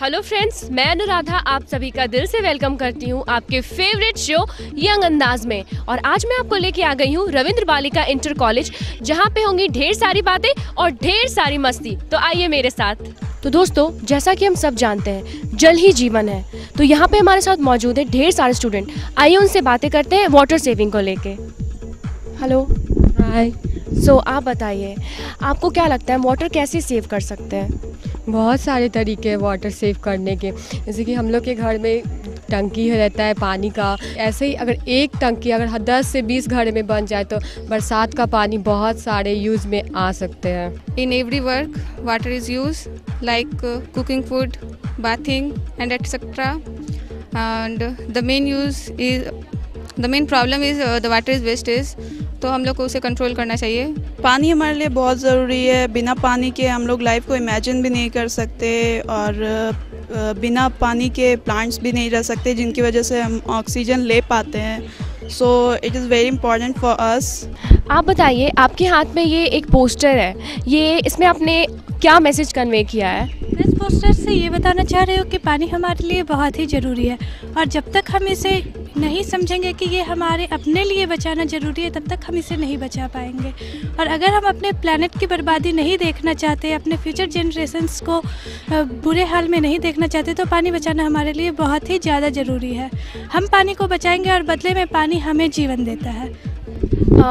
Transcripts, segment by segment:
Hello friends, मैं अनुराधा आप सभी का दिल से वेलकम करती हूँ आपके फेवरेट शो यंग अंदाज में। और आज मैं आपको लेके आ गई हूँ रविंद्र बालिका इंटर कॉलेज, जहाँ पे होंगी ढेर सारी बातें और ढेर सारी मस्ती। तो आइए मेरे साथ। तो दोस्तों, जैसा कि हम सब जानते हैं, जल ही जीवन है। तो यहाँ पे हमारे साथ मौजूद है ढेर सारे स्टूडेंट। आइए उनसे बातें करते हैं वाटर सेविंग को लेके। हेलो, हाय। आप बताइए, आपको क्या लगता है वाटर कैसे सेव कर सकते हैं? बहुत सारे तरीके हैं वाटर सेव करने के। जैसे कि हम लोग के घर में टंकी रहता है पानी का, ऐसे ही अगर एक टंकी अगर 10 से 20 घर में बन जाए तो बरसात का पानी बहुत सारे यूज़ में आ सकते हैं। In every work, water is used like cooking food, bathing and etc. And the main problem is the water is wastage. तो हम लोग को उसे कंट्रोल करना चाहिए। पानी हमारे लिए बहुत ज़रूरी है। बिना पानी के हम लोग लाइफ को इमेजिन भी नहीं कर सकते और बिना पानी के प्लांट्स भी नहीं रह सकते, जिनकी वजह से हम ऑक्सीजन ले पाते हैं। So it is very important for us. आप बताइए, आपके हाथ में ये एक पोस्टर है, ये इसमें आपने क्या मैसेज कन्वे किया है? मैं इस पोस्टर से ये बताना चाह रही हूँ कि पानी हमारे लिए बहुत ही ज़रूरी है और जब तक हम इसे नहीं समझेंगे कि ये हमारे अपने लिए बचाना ज़रूरी है, तब तक हम इसे नहीं बचा पाएंगे। और अगर हम अपने प्लैनेट की बर्बादी नहीं देखना चाहते, अपने फ्यूचर जनरेशन्स को बुरे हाल में नहीं देखना चाहते, तो पानी बचाना हमारे लिए बहुत ही ज़्यादा ज़रूरी है। हम पानी को बचाएंगे और बदले में पानी हमें जीवन देता है।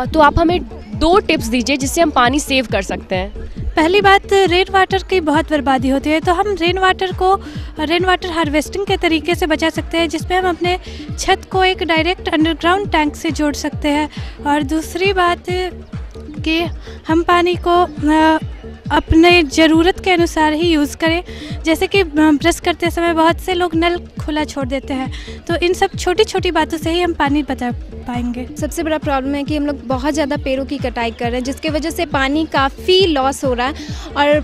तो आप हमें 2 टिप्स दीजिए जिससे हम पानी सेव कर सकते हैं। पहली बात, रेन वाटर की बहुत बर्बादी होती है, तो हम रेन वाटर हार्वेस्टिंग के तरीके से बचा सकते हैं, जिसमें हम अपने छत को एक डायरेक्ट अंडरग्राउंड टैंक से जोड़ सकते हैं। और दूसरी बात कि हम पानी को अपने ज़रूरत के अनुसार ही यूज़ करें। जैसे कि ब्रश करते समय बहुत से लोग नल खुला छोड़ देते हैं, तो इन सब छोटी छोटी बातों से ही हम पानी बचा पाएंगे। सबसे बड़ा प्रॉब्लम है कि हम लोग बहुत ज़्यादा पेड़ों की कटाई कर रहे हैं, जिसकी वजह से पानी काफ़ी लॉस हो रहा है और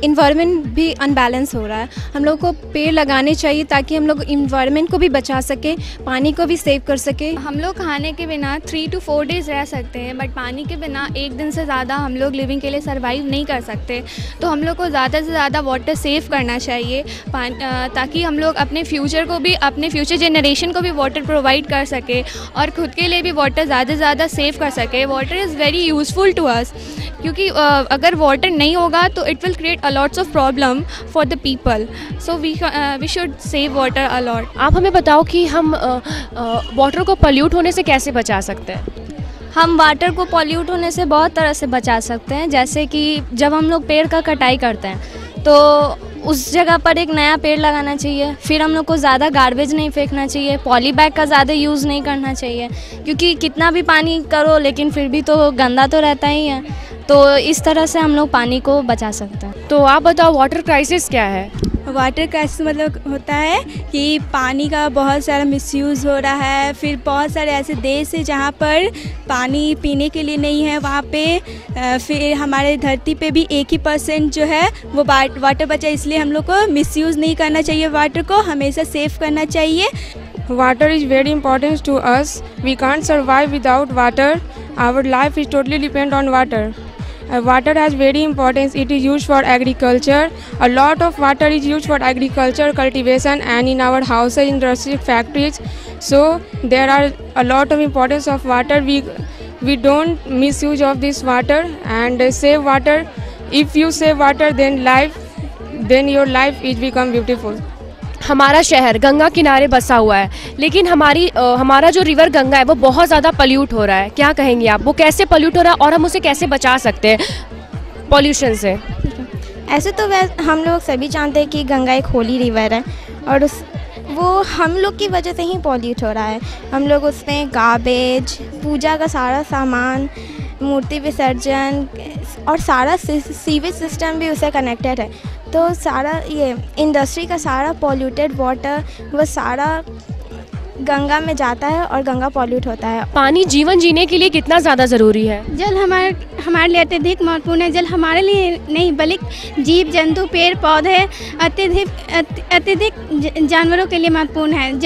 इन्वायरमेंट भी अनबैलेंस हो रहा है। हम लोग को पेड़ लगाने चाहिए ताकि हम लोग इन्वायरमेंट को भी बचा सकें, पानी को भी सेव कर सकें। हम लोग खाने के बिना 3 to 4 डेज़ रह सकते हैं, बट पानी के बिना 1 दिन से ज़्यादा हम लोग लिविंग के लिए सर्वाइव नहीं कर सकते। तो हम लोग को ज़्यादा से ज़्यादा वाटर सेव करना चाहिए, ताकि हम लोग अपने फ्यूचर जनरेशन को भी वाटर प्रोवाइड कर सके और ख़ुद के लिए भी वाटर ज़्यादा से ज़्यादा सेव कर सके। Water is very useful to us, क्योंकि अगर वाटर नहीं होगा तो it will create a lots of problem for the people, so we should save water a lot. आप हमें बताओ कि हम वाटर को पॉल्यूट होने से कैसे बचा सकते हैं? हम वाटर को पॉल्यूट होने से बहुत तरह से बचा सकते हैं। जैसे कि जब हम लोग पेड़ का कटाई करते हैं तो उस जगह पर एक नया पेड़ लगाना चाहिए। फिर हम लोग को ज़्यादा गार्बेज नहीं फेंकना चाहिए, पॉली बैग का ज़्यादा यूज़ नहीं करना चाहिए, क्योंकि कितना भी पानी करो लेकिन फिर भी तो गंदा तो रहता ही है। तो इस तरह से हम लोग पानी को बचा सकते हैं। तो आप बताओ, वाटर क्राइसिस क्या है? वाटर क्राइसिस मतलब होता है कि पानी का बहुत सारा मिसयूज़ हो रहा है। फिर बहुत सारे ऐसे देश है जहाँ पर पानी पीने के लिए नहीं है, वहाँ पे फिर हमारे धरती पे भी 1% जो है वो वाटर बचा। इसलिए हम लोग को मिसयूज़ नहीं करना चाहिए, वाटर को हमेशा सेव करना चाहिए। Water is very important to us. We can't survive without water. Our life is totally depend on water. Water has very importance. It is used for agriculture. A lot of water is used for agriculture, cultivation, and in our houses, industry, factories. So there are a lot of importance of water. We don't misuse of this water and save water. If you save water, then your life is become beautiful. हमारा शहर गंगा किनारे बसा हुआ है, लेकिन हमारा जो river Ganga है वो बहुत ज़्यादा पॉल्यूट हो रहा है। क्या कहेंगे आप, वो कैसे पॉल्यूट हो रहा है और हम उसे कैसे बचा सकते हैं पॉल्यूशन से? ऐसे तो हम लोग सभी जानते हैं कि गंगा एक होली रिवर है और वो हम लोग की वजह से ही पॉल्यूट हो रहा है। हम लोग उसमें गार्बेज, पूजा का सारा सामान, मूर्ति विसर्जन और सारा सीवेज सिस्टम भी उससे कनेक्टेड है। तो सारा ये इंडस्ट्री का सारा पॉल्यूटेड वाटर वो सारा गंगा में जाता है और गंगा पॉल्यूट होता है। पानी जीवन जीने के लिए कितना ज़्यादा ज़रूरी है? जल हमारे लिए अत्यधिक महत्वपूर्ण है। जल हमारे लिए नहीं बल्कि जीव जंतु पेड़ पौधे अत्यधिक जानवरों के लिए महत्वपूर्ण है।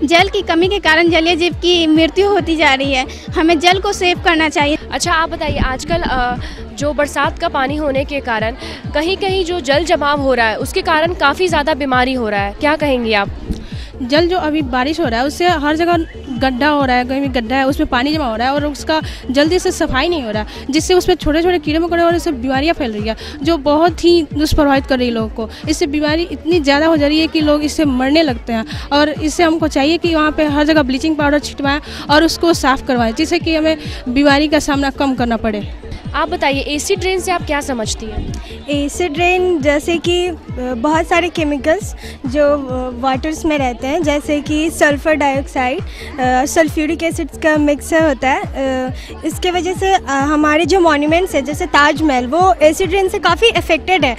जल की कमी के कारण जलीय जीव की मृत्यु होती जा रही है। हमें जल को सेव करना चाहिए। अच्छा, आप बताइए, आजकल जो बरसात का पानी होने के कारण कहीं कहीं जो जल जमाव हो रहा है उसके कारण काफ़ी ज़्यादा बीमारी हो रहा है, क्या कहेंगी आप? जल जो अभी बारिश हो रहा है उससे हर जगह गड्ढा हो रहा है, कहीं भी गड्ढा है उसमें पानी जमा हो रहा है और उसका जल्दी से सफाई नहीं हो रहा है, जिससे उसमें छोटे छोटे कीड़े मकोड़े और इससे बीमारियाँ फैल रही है जो बहुत ही दुष्प्रभावित कर रही है लोगों को। इससे बीमारी इतनी ज़्यादा हो जा रही है कि लोग इससे मरने लगते हैं और इससे हमको चाहिए कि वहाँ पर हर जगह ब्लीचिंग पाउडर छिटवाएँ और उसको साफ़ करवाएँ, जिससे कि हमें बीमारी का सामना कम करना पड़े। आप बताइए, एसिड रेन से आप क्या समझती हैं? एसिड रेन जैसे कि बहुत सारे केमिकल्स जो वाटर्स में रहते हैं, जैसे कि सल्फ़र डाइऑक्साइड, सल्फ्यूरिक एसिड का मिक्सर होता है। इसके वजह से हमारे जो मॉन्यूमेंट्स है जैसे ताजमहल, वो एसिड रेन से काफ़ी अफेक्टेड है।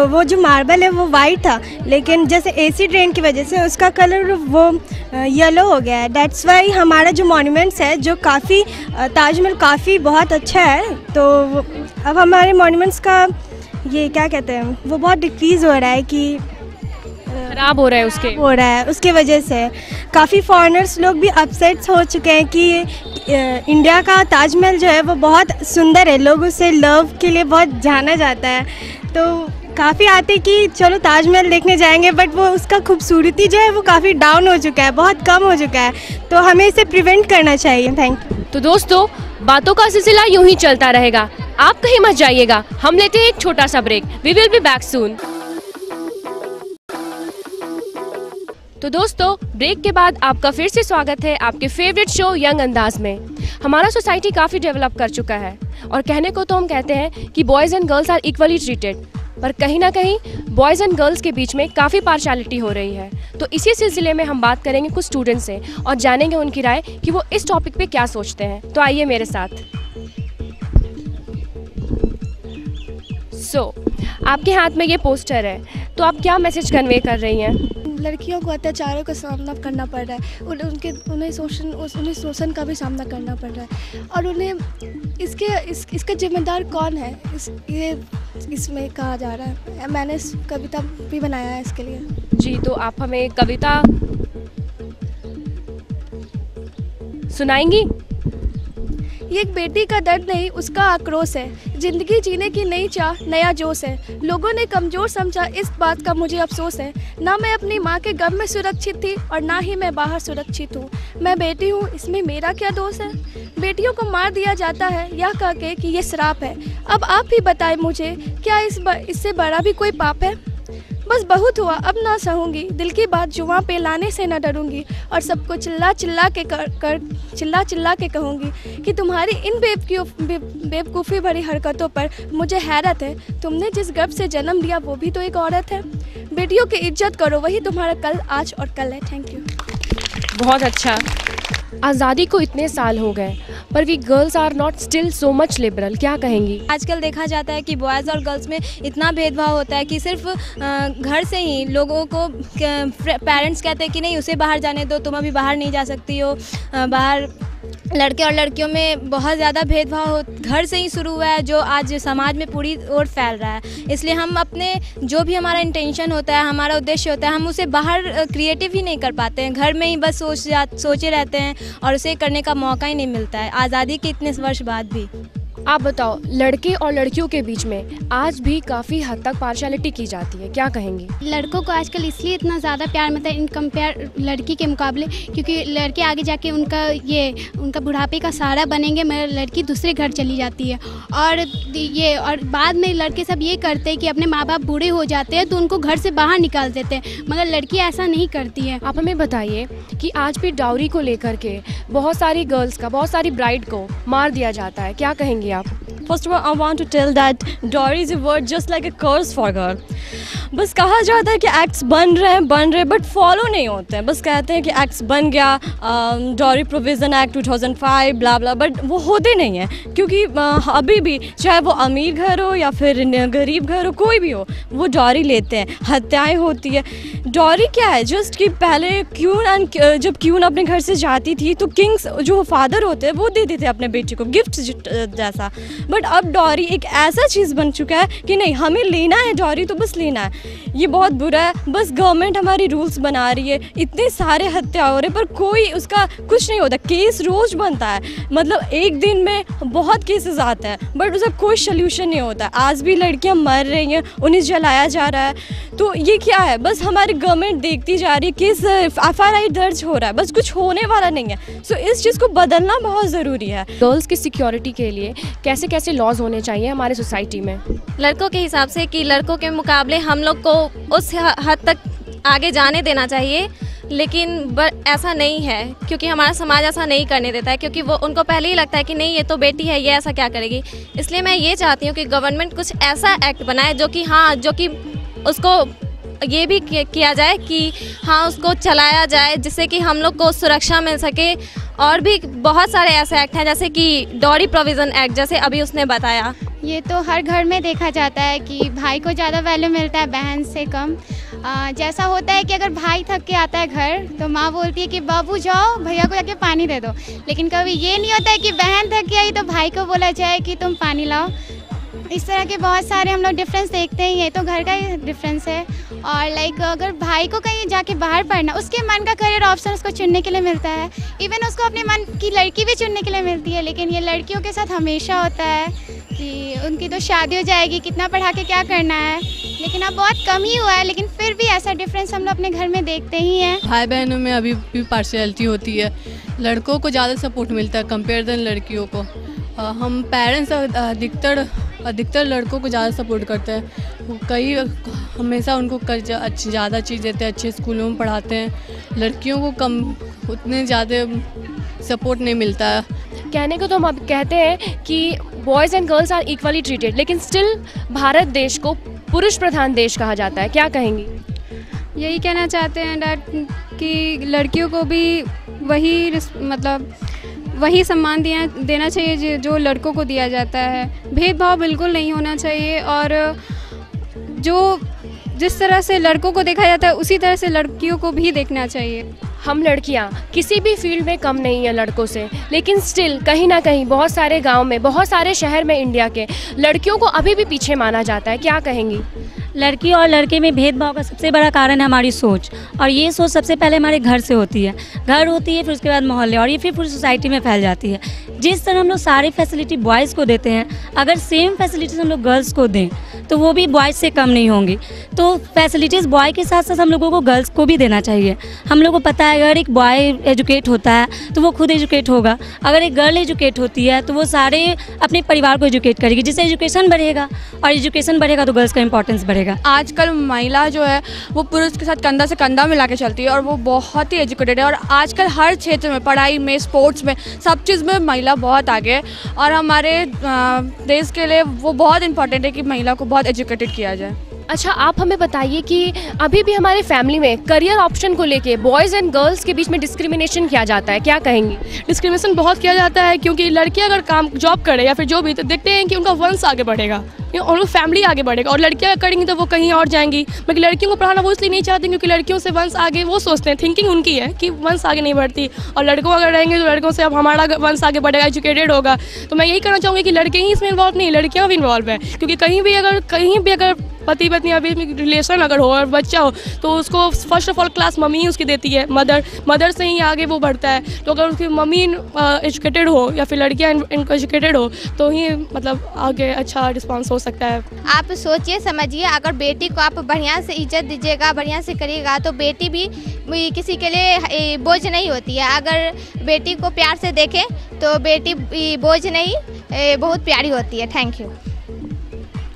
वो जो मार्बल है वो वाइट था, लेकिन जैसे एसिड रेन की वजह से उसका कलर वो येलो हो गया है। दैट्स वाई हमारा जो मॉन्यूमेंट्स है जो काफ़ी ताजमहल काफ़ी बहुत अच्छा है, तो अब हमारे मॉन्यूमेंट्स का ये क्या कहते हैं वो बहुत डिक्रीज़ हो रहा है कि खराब हो रहा है उसके वजह से काफ़ी फॉरेनर्स लोग भी अपसेट्स हो चुके हैं कि इंडिया का ताजमहल जो है वो बहुत सुंदर है, लोग उसे लव के लिए बहुत जाना जाता है। तो काफ़ी आते कि चलो ताजमहल देखने जाएंगे, बट वो उसका खूबसूरती जो है वो काफ़ी डाउन हो चुका है, बहुत कम हो चुका है, तो हमें इसे प्रिवेंट करना चाहिए। Thank you. तो दोस्तों, बातों का सिलसिला यूं ही चलता रहेगा, आप कहीं मत जाइएगा, हम लेते हैं एक छोटा सा break. We will be back soon. तो दोस्तों, ब्रेक के बाद आपका फिर से स्वागत है आपके फेवरेट शो यंग अंदाज में। हमारा सोसाइटी काफ़ी डेवलप कर चुका है और कहने को तो हम कहते हैं कि boys and girls are equally treated, पर कहीं ना कहीं बॉयज़ एंड गर्ल्स के बीच में काफ़ी पार्शियलिटी हो रही है। तो इसी सिलसिले में हम बात करेंगे कुछ स्टूडेंट्स से और जानेंगे उनकी राय कि वो इस टॉपिक पे क्या सोचते हैं। तो आइए मेरे साथ। आपके हाथ में ये पोस्टर है, तो आप क्या मैसेज कन्वे कर रही हैं? लड़कियों को अत्याचारों का सामना करना पड़ रहा है, उन्हें शोषण का भी सामना करना पड़ रहा है और उन्हें इसका जिम्मेदार कौन है, इसमें कहा जा रहा है। मैंने कविता भी बनाया है इसके लिए। जी, तो आप हमें कविता सुनाएंगी? ये एक बेटी का दर्द नहीं, उसका आक्रोश है। जिंदगी जीने की नई चाह, नया जोश है। लोगों ने कमज़ोर समझा, इस बात का मुझे अफसोस है। ना मैं अपनी माँ के गर्भ में सुरक्षित थी और ना ही मैं बाहर सुरक्षित हूँ। मैं बेटी हूँ, इसमें मेरा क्या दोष है? बेटियों को मार दिया जाता है यह कह के कि ये श्राप है। अब आप ही बताएं मुझे, क्या इससे बड़ा भी कोई पाप है? बस बहुत हुआ, अब ना सहूँगी, दिल की बात जुबां पे लाने से न डरूंगी और सबको चिल्ला चिल्ला के कहूँगी कि तुम्हारी इन बेवकूफ़ी भरी हरकतों पर मुझे हैरत है। तुमने जिस गर्भ से जन्म लिया वो भी तो एक औरत है। बेटियों की इज्जत करो, वही तुम्हारा कल, आज और कल है। Thank you. बहुत अच्छा। आज़ादी को इतने साल हो गए पर we girls are not still so much liberal, क्या कहेंगी? आजकल देखा जाता है कि बॉयज़ और गर्ल्स में इतना भेदभाव होता है कि सिर्फ घर से ही लोगों को पेरेंट्स कहते हैं कि नहीं उसे बाहर जाने दो, तुम अभी बाहर नहीं जा सकती हो। बाहर लड़के और लड़कियों में बहुत ज़्यादा भेदभाव घर से ही शुरू हुआ है, जो आज समाज में पूरी ओर फैल रहा है। इसलिए हम अपने जो भी हमारा इंटेंशन होता है, हमारा उद्देश्य होता है, हम उसे बाहर क्रिएटिव ही नहीं कर पाते हैं। घर में ही बस सोचे रहते हैं और उसे करने का मौका ही नहीं मिलता है, आज़ादी के इतने वर्ष बाद भी। आप बताओ, लड़के और लड़कियों के बीच में आज भी काफ़ी हद तक पार्शियलिटी की जाती है, क्या कहेंगी? लड़कों को आजकल इसलिए इतना ज़्यादा प्यार मिलता है इन कंपेयर लड़की के मुकाबले, क्योंकि लड़के आगे जाके उनका बुढ़ापे का सहारा बनेंगे, मगर लड़की दूसरे घर चली जाती है। और बाद में लड़के सब ये करते हैं कि अपने माँ बाप बूढ़े हो जाते हैं तो उनको घर से बाहर निकाल देते हैं, मगर लड़की ऐसा नहीं करती है। आप हमें बताइए कि आज भी डाउरी को लेकर के बहुत सारी गर्ल्स का, बहुत सारी ब्राइड को मार दिया जाता है, क्या कहेंगी आप? First of all, I want to tell that dowry is a word just like a curse for girl. बस कहा जाता है कि एक्ट्स बन रहे हैं बट फॉलो नहीं होते हैं। बस कहते हैं कि एक्ट्स बन गया, dowry provision act 2005 blah blah, but वो होते नहीं हैं क्योंकि अभी भी चाहे वो अमीर घर हो या फिर गरीब घर हो, कोई भी हो, वो डॉरी लेते हैं, हत्याएं होती है। डॉरी क्या है? जस्ट कि पहले जब क्यून अपने घर से जाती थी तो किंग्स जो फादर होते हैं वो देते थे अपने बेटे को गिफ्ट जैसा, बट अब डॉरी एक ऐसा चीज़ बन चुका है कि नहीं, हमें लेना है डॉरी तो बस लेना है। ये बहुत बुरा है। बस गवर्नमेंट हमारी रूल्स बना रही है, इतने सारे हत्या हो रहे पर कोई उसका कुछ नहीं होता। केस रोज़ बनता है, मतलब एक दिन में बहुत केसेस आते हैं बट उसका कोई सल्यूशन नहीं होता। आज भी लड़कियां मर रही हैं, उन्हें जलाया जा रहा है। तो ये क्या है? बस हमारी गवर्नमेंट देखती जा रही है, केस FIR दर्ज हो रहा है, बस कुछ होने वाला नहीं है। सो इस चीज़ को बदलना बहुत ज़रूरी है। गर्ल्स की सिक्योरिटी के लिए कैसे कैसे लॉज होने चाहिए हमारे सोसाइटी में? लड़कों के हिसाब से कि लड़कों के मुकाबले हम लोग को उस हद तक आगे जाने देना चाहिए, लेकिन ऐसा नहीं है क्योंकि हमारा समाज ऐसा नहीं करने देता है, क्योंकि वो उनको पहले ही लगता है कि नहीं ये तो बेटी है, ये ऐसा क्या करेगी। इसलिए मैं ये चाहती हूँ कि गवर्नमेंट कुछ ऐसा एक्ट बनाए जो कि उसको ये भी किया जाए कि हाँ उसको चलाया जाए, जिससे कि हम लोग को सुरक्षा मिल सके। और भी बहुत सारे ऐसे एक्ट हैं जैसे कि डॉरी प्रोविज़न एक्ट, जैसे अभी उसने बताया। ये तो हर घर में देखा जाता है कि भाई को ज़्यादा वैल्यू मिलता है बहन से कम। जैसा होता है कि अगर भाई थक के आता है घर तो माँ बोलती है कि बाबू जाओ भैया को जाके पानी दे दो, लेकिन कभी ये नहीं होता है कि बहन थक के आई तो भाई को बोला जाए कि तुम पानी लाओ। इस तरह के बहुत सारे हम लोग डिफरेंस देखते हैं। ये तो घर का ही डिफरेंस है। और लाइक अगर भाई को कहीं जाके बाहर पढ़ना, उसके मन का करियर ऑप्शन उसको चुनने के लिए मिलता है। इवन उसको अपने मन की लड़की भी चुनने के लिए मिलती है, लेकिन ये लड़कियों के साथ हमेशा होता है कि उनकी तो शादी हो जाएगी, कितना पढ़ा के क्या करना है। लेकिन अब बहुत कम ही हुआ है, लेकिन फिर भी ऐसा डिफरेंस हम लोग अपने घर में देखते ही हैं। भाई बहनों में अभी भी पार्शियलिटी होती है, लड़कों को ज़्यादा सपोर्ट मिलता है कंपेयर देन लड़कियों को। हम पेरेंट्स अधिकतर लड़कों को ज़्यादा सपोर्ट करते हैं। कई हमेशा उनको ज़्यादा चीज़ देते हैं, अच्छे स्कूलों में पढ़ाते हैं। लड़कियों को कम उतने ज़्यादा सपोर्ट नहीं मिलता है। कहने को तो हम अब कहते हैं कि boys and girls are equally treated, लेकिन स्टिल भारत देश को पुरुष प्रधान देश कहा जाता है। क्या कहेंगी? यही कहना चाहते हैं डैड कि लड़कियों को भी वही सम्मान देना चाहिए जो लड़कों को दिया जाता है। भेदभाव बिल्कुल नहीं होना चाहिए, और जिस तरह से लड़कों को देखा जाता है उसी तरह से लड़कियों को भी देखना चाहिए। हम लड़कियां किसी भी फील्ड में कम नहीं है लड़कों से, लेकिन स्टिल कहीं ना कहीं बहुत सारे गांव में, बहुत सारे शहर में इंडिया के लड़कियों को अभी भी पीछे माना जाता है। क्या कहेंगी? लड़की और लड़के में भेदभाव का सबसे बड़ा कारण है हमारी सोच, और ये सोच सबसे पहले हमारे घर से होती है। घर होती है, फिर उसके बाद मोहल्ले, और ये फिर पूरी सोसाइटी में फैल जाती है। जिस तरह हम लोग सारी फैसिलिटी बॉयज़ को देते हैं, अगर सेम फैसिलिटीज़ हम लोग गर्ल्स को दें तो वो भी बॉयज़ से कम नहीं होंगी। तो फैसिलिटीज़ बॉय के साथ साथ हम लोगों को गर्ल्स को भी देना चाहिए। हम लोग को पता है अगर एक बॉय एजुकेट होता है तो वो खुद एजुकेट होगा, अगर एक गर्ल एजुकेट होती है तो वो सारे अपने परिवार को एजुकेट करेगी, जिससे एजुकेशन बढ़ेगा, और एजुकेशन बढ़ेगा तो गर्ल्स का इंपॉर्टेंस बढ़ेगा। आजकल महिला जो है वो पुरुष के साथ कंधा से कंधा मिला के चलती है, और वो बहुत ही एजुकेटेड है। और आजकल हर क्षेत्र में, पढ़ाई में, स्पोर्ट्स में, सब चीज़ में महिला बहुत आगे है। और हमारे देश के लिए वो बहुत इंपॉर्टेंट है कि महिला को बहुत एजुकेटेड किया जाए। अच्छा, आप हमें बताइए कि अभी भी हमारे फैमिली में करियर ऑप्शन को लेके बॉयज़ एंड गर्ल्स के बीच में डिस्क्रिमिनेशन किया जाता है। क्या कहेंगी? डिस्क्रिमिनेशन बहुत किया जाता है, क्योंकि लड़कियां अगर जॉब करे या फिर जो भी, तो देखते हैं कि उनका वंश आगे बढ़ेगा, उनका फैमिली आगे बढ़ेगा, और लड़कियां करेंगी तो वो कहीं और जाएंगी। मगर लड़कियों को पढ़ाना वो इसलिए नहीं चाहते क्योंकि लड़कियों से वंश आगे, वो सोचते हैं, थिंकिंग उनकी है कि वंश आगे नहीं बढ़ती, और लड़कों अगर रहेंगे तो लड़कों से अब हमारा वंश आगे बढ़ेगा, एजुकेटेड होगा। तो मैं यही कहना चाहूँगी कि लड़के ही इसमें इन्वॉल्व नहीं, लड़कियाँ भी इन्वॉल्व है। क्योंकि कहीं भी अगर पति पत्नी अभी रिलेशन अगर हो और बच्चा हो तो उसको first of all class mummy ही उसकी देती है, मदर से ही आगे वो बढ़ता है। तो अगर उसकी मम्मी एजुकेटेड हो या फिर लड़कियाँ एजुकेटेड हो तो ही मतलब आगे अच्छा रिस्पांस हो सकता है। आप सोचिए समझिए, अगर बेटी को आप बढ़िया से इज्जत दीजिएगा, बढ़िया से करिएगा, तो बेटी भी किसी के लिए बोझ नहीं होती है। अगर बेटी को प्यार से देखें तो बेटी बोझ नहीं, बहुत प्यारी होती है। Thank you.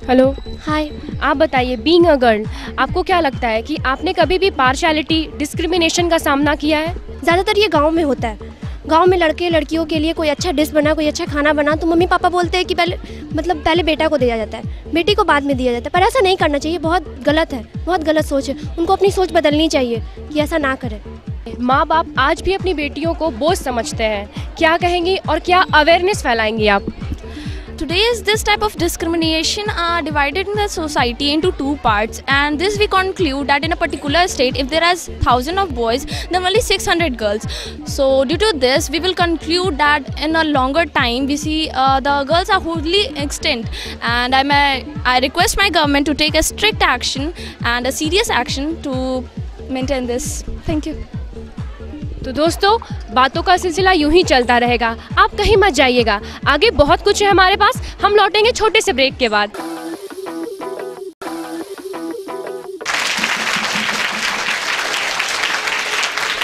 हेलो, हाय, आप बताइए, बीइंग अ गर्ल, आपको क्या लगता है कि आपने कभी भी पार्शियलिटी, डिस्क्रिमिनेशन का सामना किया है? ज़्यादातर ये गांव में होता है। गांव में लड़के लड़कियों के लिए कोई अच्छा डिश बना, कोई अच्छा खाना बना तो मम्मी पापा बोलते हैं कि पहले बेटा को दिया जाता है, बेटी को बाद में दिया जाता है। पर ऐसा नहीं करना चाहिए, बहुत गलत है, बहुत गलत सोच है। उनको अपनी सोच बदलनी चाहिए कि ऐसा ना करें। माँ बाप आज भी अपनी बेटियों को बोझ समझते हैं, क्या कहेंगी और क्या अवेयरनेस फैलाएंगी आप? Today's this type of discrimination are divided in the society into two parts, and this we conclude that in a particular state if there is 1,000 of boys then only 600 girls. So due to this we will conclude that in a longer time we see the girls are wholly extinct, and I request my government to take a strict action and a serious action to maintain this. Thank you. तो दोस्तों बातों का सिलसिला यूं ही चलता रहेगा, आप कहीं मत जाइएगा, आगे बहुत कुछ है हमारे पास। हम लौटेंगे छोटे से ब्रेक के बाद।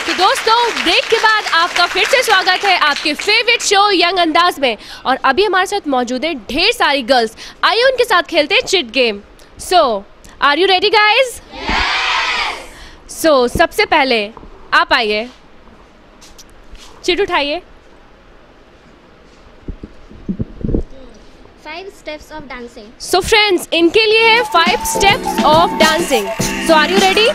तो दोस्तों ब्रेक के बाद आपका फिर से स्वागत है आपके फेवरेट शो यंग अंदाज में, और अभी हमारे साथ मौजूद है ढेर सारी गर्ल्स। आइए उनके साथ खेलते हैं chit game. So are you ready guys? So सबसे पहले आप आइए, चिट उठाइए। 5 steps of dancing. So friends इनके लिए है 5 steps of dancing. So are you ready?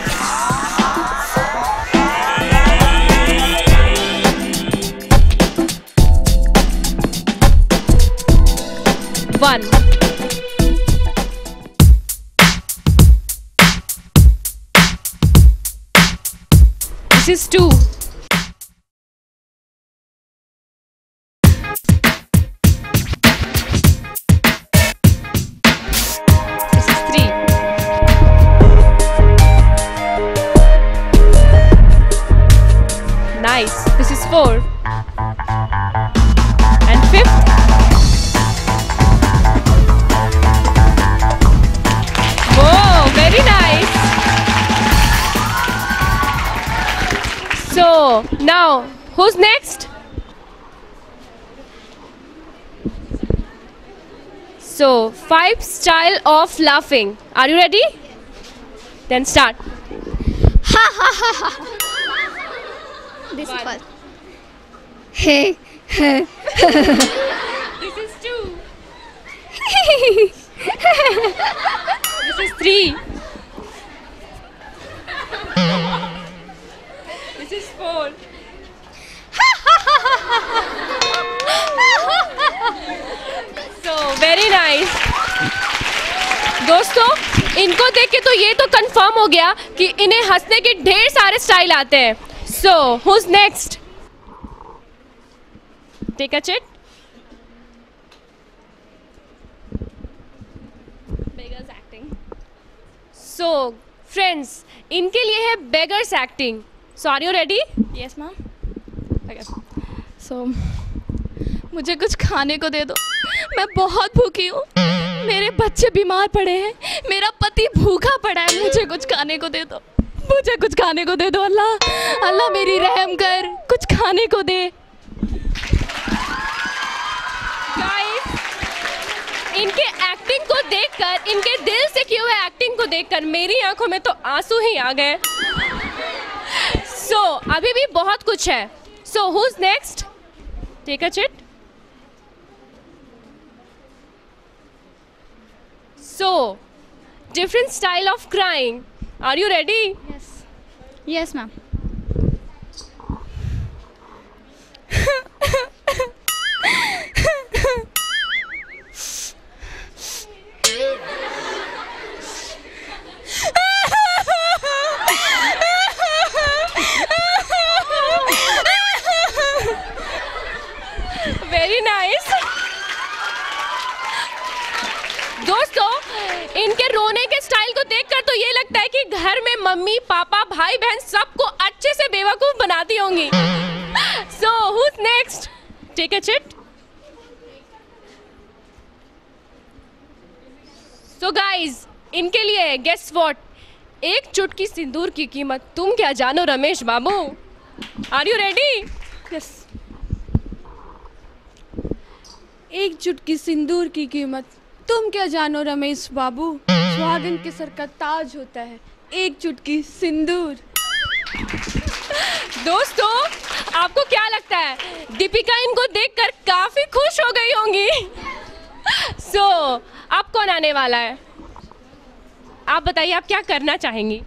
One. This is 2. Nice. This is 4. And 5th. Whoa, very nice. So now, who's next? So 5 style of laughing. Are you ready? Then start. Ha ha ha ha. This is first. Hey. This is 2. This is 3. This is 4. So very nice. दोस्तों इनको देख के तो ये तो confirm हो गया कि इन्हें हंसने के ढेर सारे स्टाइल आते हैं। So who's next? Take a chit. Beggars acting. So friends इनके लिए है beggars acting. So are you ready? Yes ma'am. Okay. So मुझे कुछ खाने को दे दो, मैं बहुत भूखी हूँ, मेरे बच्चे बीमार पड़े हैं, मेरा पति भूखा पड़ा है, मुझे कुछ खाने को दे दो, मुझे कुछ खाने को दे दो। अल्लाह अल्लाह मेरी रहम कर, कुछ खाने को दे। Guys, इनके एक्टिंग को देखकर, इनके दिल से किए हुए एक्टिंग को देखकर मेरी आंखों में तो आंसू ही आ गए। So अभी भी बहुत कुछ है। So who's next? Take a chit. So different style of crying. Are you ready? Yes. Yes, ma'am. Very nice. दोस्तों इनके रोने के स्टाइल को देखकर तो ये लगता है कि घर में मम्मी पापा भाई बहन सबको अच्छे से बेवकूफ बनाती होंगी। So who's next? Take a chit. So guys इनके लिए guess what? एक चुटकी सिंदूर की कीमत तुम क्या जानो रमेश बाबू। Are you ready? Yes. एक चुटकी सिंदूर की कीमत तुम क्या जानो रमेश बाबू, सुहागन के सर का ताज होता है एक चुटकी सिंदूर। दोस्तों आपको क्या लगता है दीपिका इनको देखकर काफी खुश हो गई होंगी? सो अब कौन आने वाला है? आप बताइए, आप क्या करना चाहेंगी?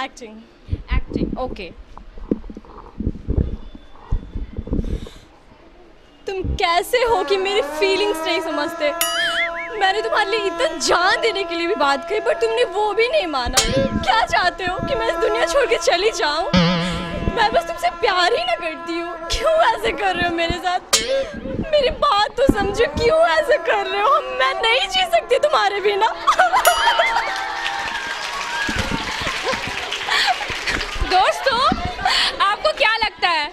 Acting, okay. तुम कैसे हो कि मेरी फीलिंग्स नहीं समझते? मैंने तुम्हारे लिए इतना जान देने के लिए भी बात कही, पर तुमने वो भी नहीं माना। क्या चाहते हो कि मैं इस दुनिया छोड़ के चली जाऊं? मैं बस तुमसे प्यार ही ना करती हूँ। क्यों ऐसे कर रहे हो मेरे साथ? मेरी बात तो समझो, क्यों ऐसे कर रहे हो? मैं नहीं जी सकती तुम्हारे बिना। दोस्तों, आपको क्या लगता है?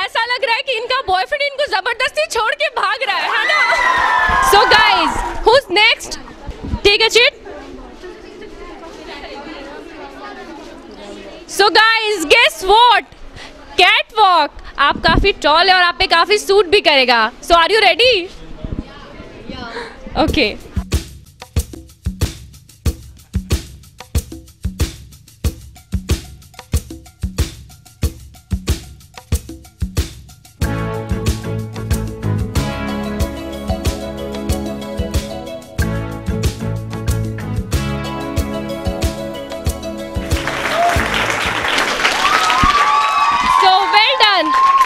ऐसा लग रहा है कि इनका बॉयफ्रेंड इनको जबरदस्ती छोड़ के भाग रहा है ना? So guys, who's next? Take a seat. So guys, guess what? Catwalk. आप काफी टॉल है और आप पे काफी सूट भी करेगा. So are you ready? Yeah. Okay.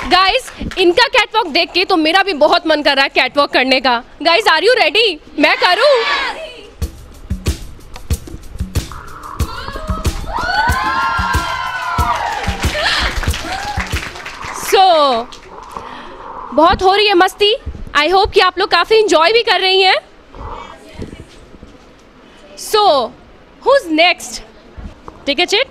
Guys, इनका कैटवॉक देख के तो मेरा भी बहुत मन कर रहा है कैटवॉक करने का. Guys, are you ready? मैं करूं? बहुत हो रही है मस्ती. आई होप कि आप लोग काफी इंजॉय भी कर रही हैं. सो who's next? Take a seat.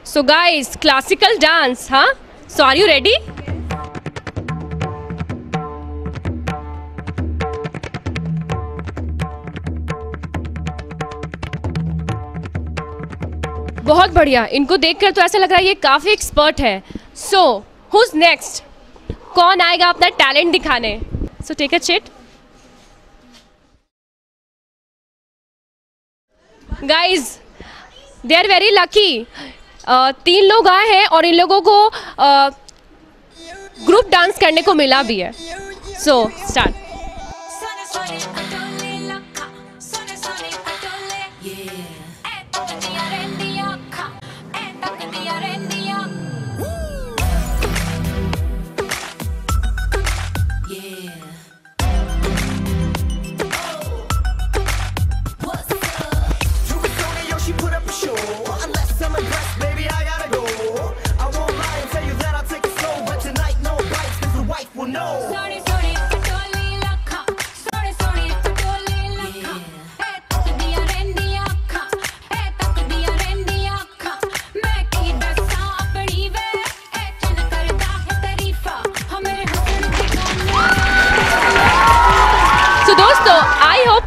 So guys, classical dance, huh? So are you ready? बहुत बढ़िया. इनको देखकर तो ऐसा लग रहा है ये काफी एक्सपर्ट है. So who's next? कौन आएगा अपना टैलेंट दिखाने? So take a seat. Guys, they are very lucky. 3 लोग आए हैं और इन लोगों को ग्रुप डांस करने को मिला भी है. So start.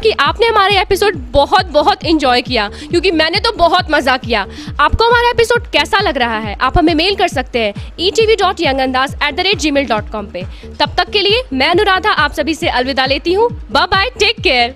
कि आपने हमारे एपिसोड बहुत बहुत एंजॉय किया, क्योंकि मैंने तो बहुत मज़ा किया. आपको हमारा एपिसोड कैसा लग रहा है? आप हमें मेल कर सकते हैं etv.youngandaz@gmail.com पे. तब तक के लिए मैं अनुराधा आप सभी से अलविदा लेती हूँ. Bye bye, take care.